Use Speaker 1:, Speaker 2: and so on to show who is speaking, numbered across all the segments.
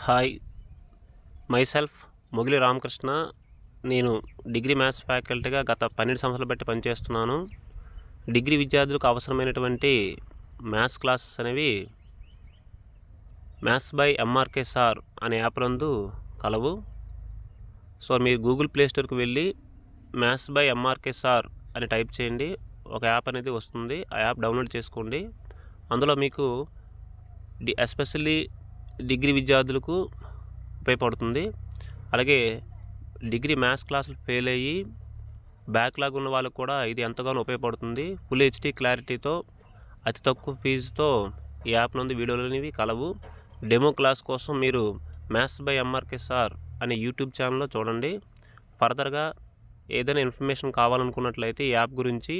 Speaker 1: Hi, myself మొగిలి రామకృష్ణ. నేను degree maths ఫ్యాకల్టీగా గత 12 సంవత్సరాలు బట్టి పనిచేస్తున్నాను. డిగ్రీ విద్యార్థులకు అవసరమైనటువంటి మ్యాథ్స్ క్లాసెస్ అనేవి మ్యాథ్స్ బై ఎంఆర్కే సార్ అనే యాప్ నందు కలవు. సో మీరు గూగుల్ ప్లే స్టోర్కి వెళ్ళి మ్యాథ్స్ బై ఎంఆర్కే సార్ అని టైప్ చేయండి. ఒక యాప్ అనేది వస్తుంది. ఆ యాప్ డౌన్లోడ్ చేసుకోండి. అందులో మీకు ఎస్పెషల్లీ డిగ్రీ విద్యార్థులకు ఉపయోగపడుతుంది. అలాగే డిగ్రీ మ్యాథ్స్ క్లాసులు ఫెయిల్ అయ్యి బ్యాక్లాగ్ ఉన్న వాళ్ళకు కూడా ఇది ఎంతగానో ఉపయోగపడుతుంది. ఫుల్ హెచ్డి క్లారిటీతో అతి తక్కువ ఫీజుతో ఈ యాప్ నందు వీడియోలు అనేవి కలవు. డెమో క్లాస్ కోసం మీరు మ్యాథ్స్ బై ఎంఆర్కే సార్ అనే యూట్యూబ్ ఛానల్లో చూడండి. ఫర్దర్గా ఏదైనా ఇన్ఫర్మేషన్ కావాలనుకున్నట్లయితే ఈ యాప్ గురించి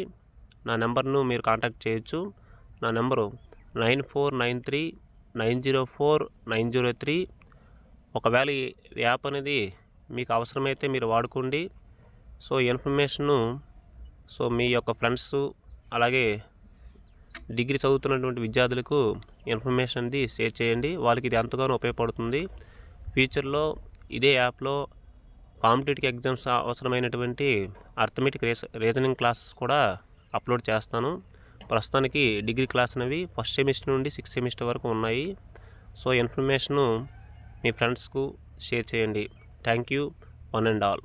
Speaker 1: నా నెంబర్ను మీరు కాంటాక్ట్ చేయొచ్చు. నా నెంబరు 9493904903. ఒకవేళ ఈ యాప్ అనేది మీకు అవసరమైతే మీరు వాడుకోండి. సో ఇన్ఫర్మేషను మీ యొక్క ఫ్రెండ్స్ అలాగే డిగ్రీ చదువుతున్నటువంటి విద్యార్థులకు ఇన్ఫర్మేషన్ అనేది షేర్ చేయండి. వాళ్ళకి ఇది ఎంతగానో ఉపయోగపడుతుంది. ఫ్యూచర్లో ఇదే యాప్లో కాంపిటేటివ్ ఎగ్జామ్స్ అవసరమైనటువంటి అర్థమెటిక్ రీజనింగ్ క్లాసెస్ కూడా అప్లోడ్ చేస్తాను. ప్రస్తుతానికి డిగ్రీ క్లాస్ అనేవి ఫస్ట్ సెమిస్టర్ నుండి 6th సెమిస్టర్ వరకు ఉన్నాయి. సో ఇన్ఫర్మేషను మీ ఫ్రెండ్స్కు షేర్ చేయండి. Thank you one and all.